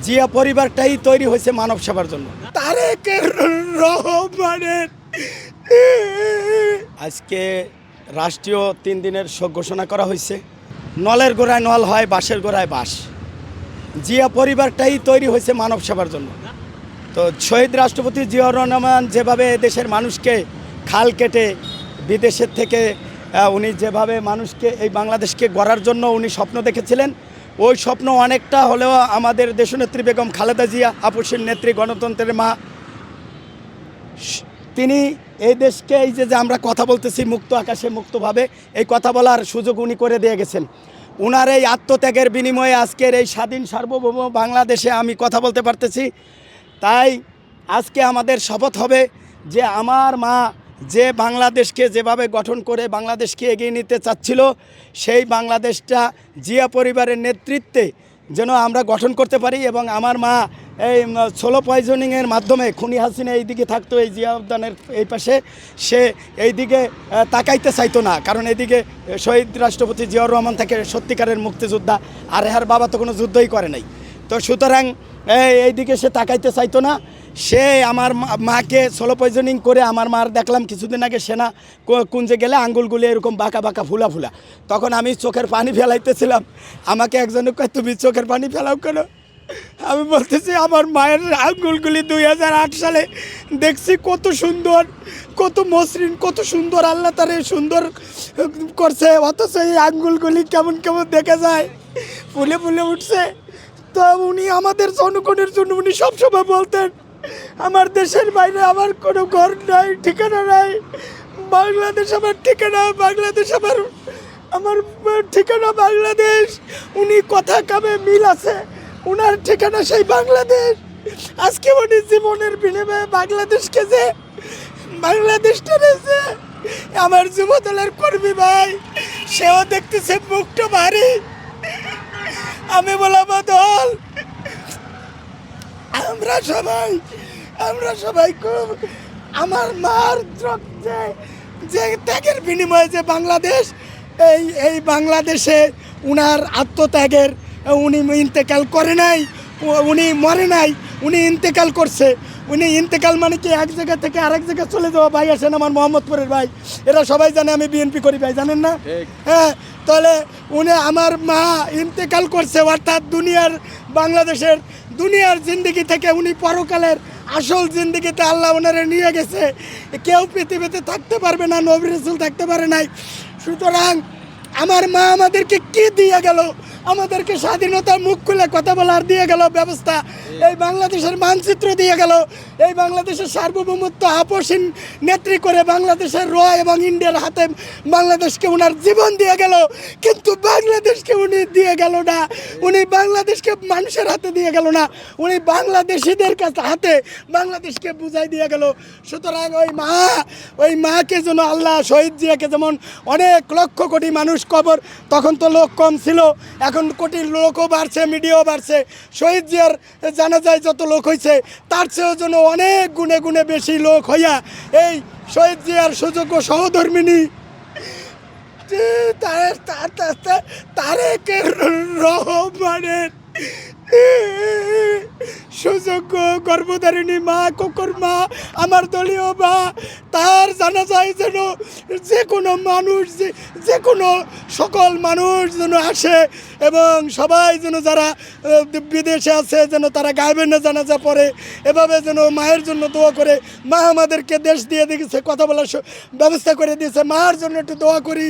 জিয়া পরিবারটাই তৈরি হয়েছে মানব সেবার জন্য। তারেক রহমানের আজকে রাষ্ট্রীয় 3 দিনের শোক ঘোষণা করা হয়েছে। নলের গোড়ায় নল হয়, বাঁশের গোড়ায় বাঁশ। জিয়া পরিবারটাই তৈরি হয়েছে মানব সেবার জন্য। তো শহীদ রাষ্ট্রপতি জিয়াউর রহমান যেভাবে দেশের মানুষকে খাল কেটে বিদেশের থেকে উনি যেভাবে মানুষকে এই বাংলাদেশকে গড়ার জন্য উনি স্বপ্ন দেখেছিলেন, ওই স্বপ্ন অনেকটা হলেও আমাদের দেশনেত্রী বেগম খালেদা জিয়া, আপসীর নেত্রী, গণতন্ত্রের মা, তিনি এই দেশকে এই যে আমরা কথা বলতেছি মুক্ত আকাশে মুক্তভাবে, এই কথা বলার সুযোগ উনি করে দিয়ে গেছেন। উনার এই আত্মত্যাগের বিনিময়ে আজকের এই স্বাধীন সার্বভৌম বাংলাদেশে আমি কথা বলতে পারতেছি। তাই আজকে আমাদের শপথ হবে যে আমার মা যে বাংলাদেশকে যেভাবে গঠন করে বাংলাদেশকে এগিয়ে নিতে চাচ্ছিল, সেই বাংলাদেশটা জিয়া পরিবারের নেতৃত্বে যেন আমরা গঠন করতে পারি। এবং আমার মা এই সোলো পয়জনিংয়ের মাধ্যমে খুনি হাসিনা এই দিকে থাকতো, এই জিয়া উদ্যানের এই পাশে, সে এই দিকে তাকাইতে চাইতো না, কারণ এইদিকে শহীদ রাষ্ট্রপতি জিয়াউর রহমান থেকে সত্যিকারের মুক্তিযোদ্ধা, আর এর বাবা তো কোনো যুদ্ধই করে নাই। তো সুতরাং এই দিকে সে তাকাইতে চাইতো না। সে আমার মাকে সোলো পয়জনিং করে, আমার মার দেখলাম কিছুদিন আগে সেনা কুঞ্জে গেলে আঙ্গুলগুলি এরকম বাঁকা বাঁকা ফুলা ফুলা। তখন আমি চোখের পানি ফেলাইতেছিলাম, আমাকে একজনে কয় তুমি চোখের পানি ফেলাও কেন? আমি বলতেছি আমার মায়ের আঙ্গুলগুলি 2008 সালে দেখছি কত সুন্দর, কত মসৃণ, কত সুন্দর, আল্লাহ তারে সুন্দর করছে, অথচ এই আঙ্গুলগুলি কেমন কেমন দেখা যায়, ফুলে ফুলে উঠছে। তো উনি আমাদের জনগণের জন্য উনি সবসময় বলতেন আমার দেশের বাইরে আমার কোনো ঘর নাই, ঠিকানা নাই, বাংলাদেশ আমার ঠিকানা, বাংলাদেশ আমার আমার ঠিকানা বাংলাদেশ। উনি কথা কামে মিল আছে, উনার ঠিকানা সেই বাংলাদেশ। আজকে উনি জীবনের বিনিময়ে বাংলাদেশকে যে বাংলাদেশটা রয়েছে, আমার যুবদলের কর্মী ভাই সেও দেখতেছে মুখটা ভারী। আমি বললাম দল, আমরা সবাই খুব আমার মার যে ত্যাগের বিনিময়ে যে বাংলাদেশ, এই বাংলাদেশে উনার আত্মত্যাগের, উনি ইন্তেকাল করে নাই, উনি মরে নাই, উনি ইন্তেকাল করছে। উনি ইন্তেকাল মানে কি এক জায়গা থেকে আরেক জায়গায় চলে যাওয়া। ভাই আসেন আমার মোহাম্মদপুরের ভাই, এরা সবাই জানে আমি বিএনপি করি ভাই, জানেন না? হ্যাঁ, তাহলে উনি আমার মা ইন্তেকাল করছে, অর্থাৎ বাংলাদেশের দুনিয়ার জিন্দেগি থেকে উনি পরকালের আসল জিন্দেগিতে আল্লাহ ওনারে নিয়ে গেছে। কেউ পৃথিবীতে থাকতে পারবে না, নবী রাসূল থাকতে পারে নাই। সুতরাং আমার মা আমাদেরকে কি দিয়ে গেল? আমাদেরকে স্বাধীনতা, মুখ খুলে কথা বলার দিয়ে গেল ব্যবস্থা, এই বাংলাদেশের মানচিত্র দিয়ে গেল, এই বাংলাদেশের সার্বভৌমত্ব আপসীন নেত্রী করে বাংলাদেশের র এবং ইন্ডিয়ার হাতে বাংলাদেশকে ওনার জীবন দিয়ে গেল। কিন্তু বাংলাদেশকে উনি দিয়ে গেল না, উনি বাংলাদেশকে মানুষের হাতে দিয়ে গেল না, উনি বাংলাদেশিদের কাছে হাতে বাংলাদেশকে বুঝাই দিয়ে গেল। সুতরাং ওই মাকে যেন আল্লাহ, শহীদ জিয়াকে যেমন অনেক লক্ষ কোটি মানুষ কবর, তখন তো লোক কম ছিল, এখন কোটি লোকও বাড়ছে, মিডিয়াও বাড়ছে। শহীদ জিয়ার জানাজায় যত লোক হয়েছে তার চেয়েও যেন অনেক গুণে গুণে বেশি লোক হইয়া এই শহীদ জিয়ার সুযোগ্য সহধর্মিনী তারেক রহমানের সুযোগ্য গর্ভধারিণী মা, কোকর মা, আমার দলীয় মা, তার জানাজায় যেন যে কোনো মানুষ, যে কোনো সকল মানুষ যেন আসে, এবং সবাই যেন যারা বিদেশে আছে যেন তারা গাইবেন না জানাজা পড়ে, এভাবে যেন মায়ের জন্য দোয়া করে। মা আমাদেরকে দেশ দিয়ে দিয়েছে, কথা বলার ব্যবস্থা করে দিয়েছে, মার জন্য একটু দোয়া করি।